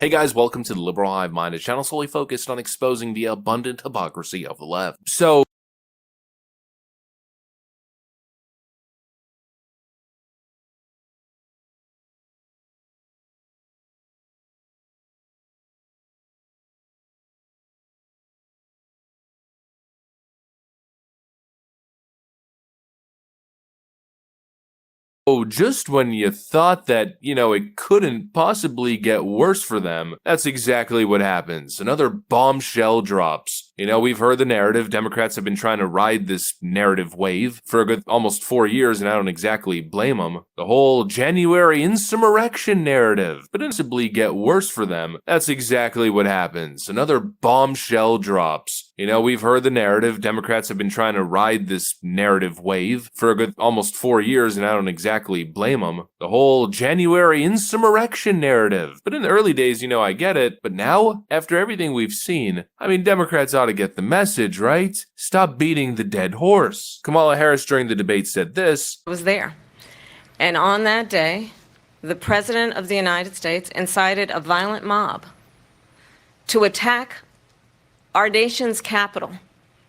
Hey guys, welcome to the Liberal Hivemind, a channel solely focused on exposing the abundant hypocrisy of the left. So, just when you thought that, it couldn't possibly get worse for them, that's exactly what happens. Another bombshell drops. We've heard the narrative. Democrats have been trying to ride this narrative wave for a good almost 4 years, and I don't exactly blame them. The whole January insurrection narrative. But possibly get worse for them, that's exactly what happens. Another bombshell drops. We've heard the narrative. Democrats have been trying to ride this narrative wave for a good almost 4 years, and I don't exactly blame them. The whole January insurrection narrative. But in the early days, I get it. But now, after everything we've seen, Democrats ought to get the message, right? Stop beating the dead horse. Kamala Harris during the debate said this. I was there. And on that day, the President of the United States incited a violent mob to attack our nation's capital.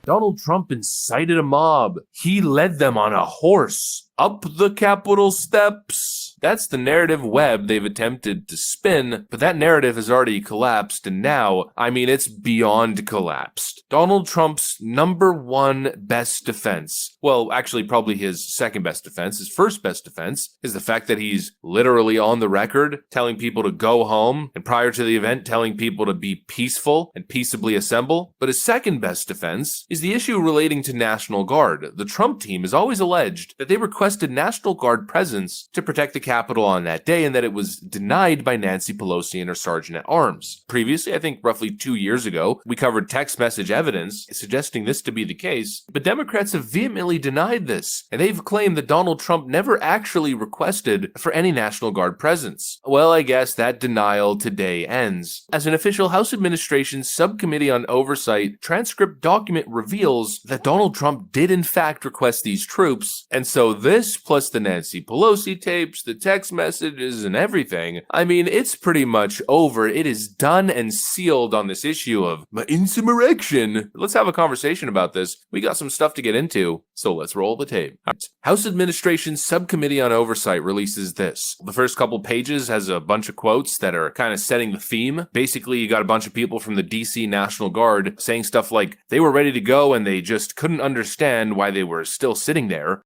Donald Trump incited a mob. He led them on a horse up the Capitol steps. That's the narrative web they've attempted to spin, but that narrative has already collapsed, and now, it's beyond collapsed. Donald Trump's #1 best defense, well, actually probably his second best defense, his first best defense, is the fact that he's literally on the record telling people to go home, and prior to the event telling people to be peaceful and peaceably assemble. But his second best defense is the issue relating to National Guard. The Trump team has always alleged that they requested National Guard presence to protect the Capitol on that day, and that it was denied by Nancy Pelosi and her Sergeant-at-Arms. Previously, I think roughly 2 years ago, we covered text message evidence suggesting this to be the case, but Democrats have vehemently denied this, and they've claimed that Donald Trump never actually requested for any National Guard presence. Well, I guess that denial today ends, as an official House Administration Subcommittee on Oversight transcript document reveals that Donald Trump did in fact request these troops, and so this, plus the Nancy Pelosi tapes, the text messages, and everything, it's pretty much over. It is done and sealed on this issue of insurrection. Let's have a conversation about this. We got some stuff to get into, so let's roll the tape. House Administration Subcommittee on Oversight releases this. The first couple pages has a bunch of quotes that are kind of setting the theme. Basically, you got a bunch of people from the DC National Guard saying stuff like they were ready to go and they just couldn't understand why they were still sitting there.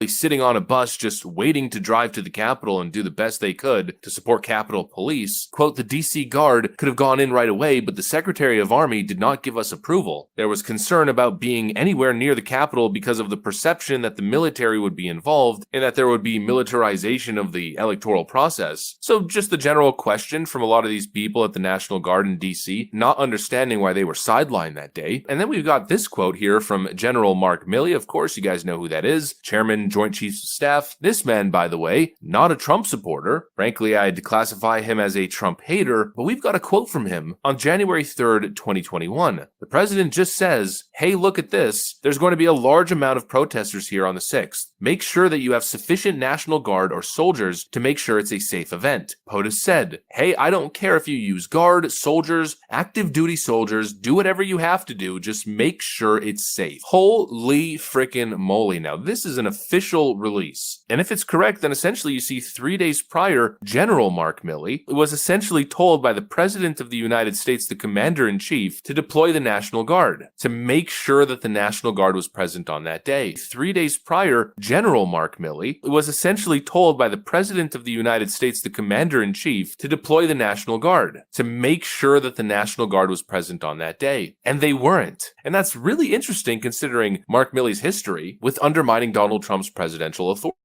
Sitting on a bus just waiting to drive to the Capitol and do the best they could to support Capitol Police. Quote, the DC Guard could have gone in right away, but the Secretary of Army did not give us approval. There was concern about being anywhere near the Capitol because of the perception that the military would be involved and that there would be militarization of the electoral process. So just the general question from a lot of these people at the National Guard in DC, not understanding why they were sidelined that day. And then we've got this quote here from General Mark Milley. Of course, you guys know who that is. Chairman, Joint Chiefs of Staff. This man, by the way, not a Trump supporter. Frankly, I'd classify him as a Trump hater, but we've got a quote from him on January 3rd, 2021. The president just says, hey, look at this. There's going to be a large amount of protesters here on the 6th. Make sure that you have sufficient National Guard or soldiers to make sure it's a safe event. POTUS said, hey, I don't care if you use Guard, soldiers, active duty soldiers, do whatever you have to do, just make sure it's safe. Holy frickin' moly. Now, this is an official release. And if it's correct, then essentially you see 3 days prior, General Mark Milley was essentially told by the President of the United States, the Commander-in-Chief, to deploy the National Guard, to make sure that the National Guard was present on that day. 3 days prior, General Mark Milley was essentially told by the President of the United States, the Commander-in-Chief, to deploy the National Guard, to make sure that the National Guard was present on that day. And they weren't. And that's really interesting considering Mark Milley's history with undermining Donald Trump's presidential authority.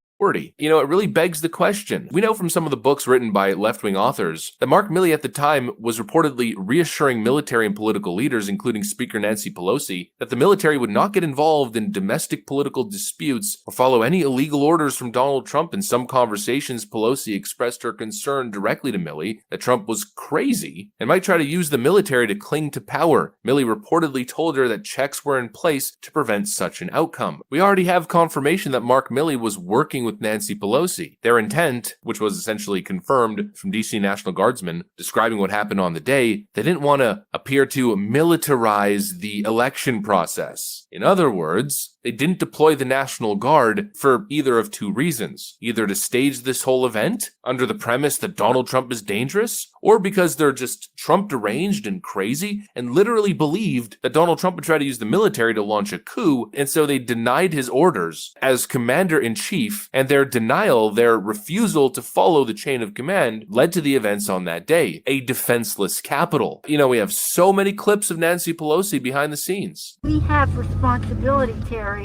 It really begs the question. We know from some of the books written by left-wing authors that Mark Milley at the time was reportedly reassuring military and political leaders, including Speaker Nancy Pelosi, that the military would not get involved in domestic political disputes or follow any illegal orders from Donald Trump. In some conversations, Pelosi expressed her concern directly to Milley that Trump was crazy and might try to use the military to cling to power. Milley reportedly told her that checks were in place to prevent such an outcome. We already have confirmation that Mark Milley was working with Nancy Pelosi. Their intent, which was essentially confirmed from DC National Guardsmen describing what happened on the day, they didn't want to appear to militarize the election process. In other words, they didn't deploy the National Guard for either of two reasons. Either to stage this whole event under the premise that Donald Trump is dangerous, or because they're just Trump deranged and crazy and literally believed that Donald Trump would try to use the military to launch a coup, and so they denied his orders as commander-in-chief, and their denial, their refusal to follow the chain of command, led to the events on that day. A defenseless Capitol. You know, we have so many clips of Nancy Pelosi behind the scenes. We have responsibility, Terry.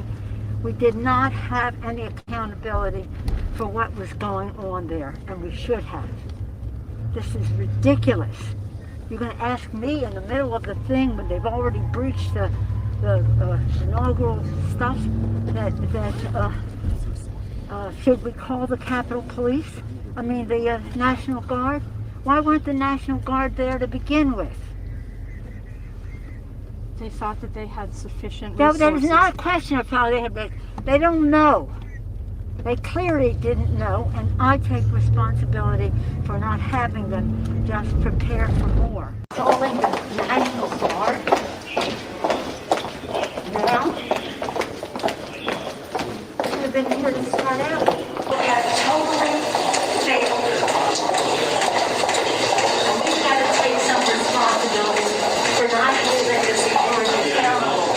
We did not have any accountability for what was going on there, and we should have. This is ridiculous. You're going to ask me in the middle of the thing when they've already breached the inaugural stuff that should we call the Capitol Police? I mean the National Guard? Why weren't the National Guard there to begin with? They thought that they had sufficient resources. That is not a question of how they had. They don't know. They clearly didn't know, and I take responsibility for not having them just prepare for more. Calling the National Guard now? Should have been here to start out. We have totally failed. And we've got to take some responsibility for not holding this authority accountable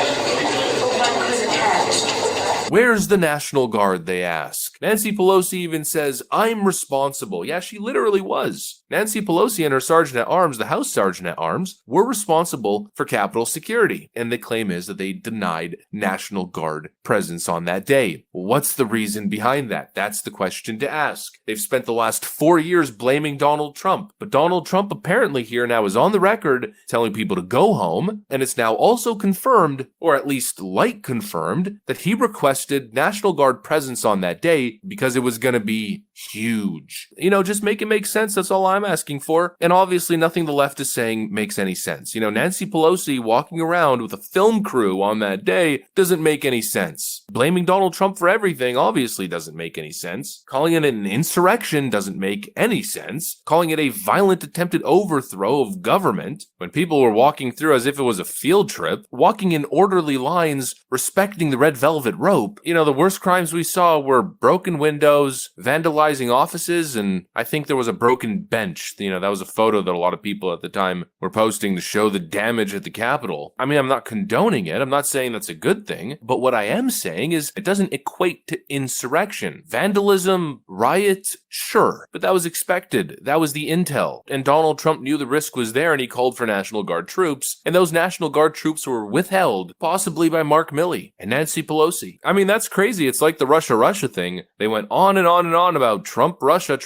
for what was attacked. Where's the National Guard, they ask. Nancy Pelosi even says, I'm responsible. Yeah, she literally was. Nancy Pelosi and her Sergeant-at-Arms, the House Sergeant-at-Arms, were responsible for Capitol security. And the claim is that they denied National Guard presence on that day. What's the reason behind that? That's the question to ask. They've spent the last 4 years blaming Donald Trump. But Donald Trump apparently here now is on the record telling people to go home. And it's now also confirmed, or at least light confirmed, that he requested National Guard presence on that day because it was going to be huge. You know, just make it make sense. That's all I'm asking for. And obviously nothing the left is saying makes any sense. You know, Nancy Pelosi walking around with a film crew on that day doesn't make any sense. Blaming Donald Trump for everything obviously doesn't make any sense. Calling it an insurrection doesn't make any sense. Calling it a violent attempted overthrow of government when people were walking through as if it was a field trip, walking in orderly lines, respecting the red velvet rope. You know, the worst crimes we saw were broken windows, vandalizing offices, and I think there was a broken bench. You know, that was a photo that a lot of people at the time were posting to show the damage at the Capitol. I mean, I'm not condoning it. I'm not saying that's a good thing. But what I am saying is it doesn't equate to insurrection. Vandalism, riot, sure. But that was expected. That was the intel. And Donald Trump knew the risk was there and he called for National Guard troops. And those National Guard troops were withheld, possibly by Mark Milley and Nancy Pelosi. I mean, that's crazy. It's like the Russia thing. They went on and on and on about Trump, Russia,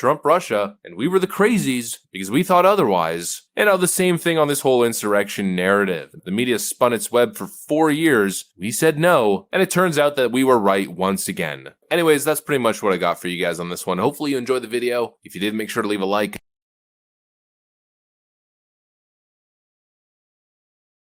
and we were the crazies because we thought otherwise. And now the same thing on this whole insurrection narrative. The media spun its web for 4 years. We said no, and it turns out that we were right once again. Anyways, that's pretty much what I got for you guys on this one. Hopefully you enjoyed the video. If you did, make sure to leave a like.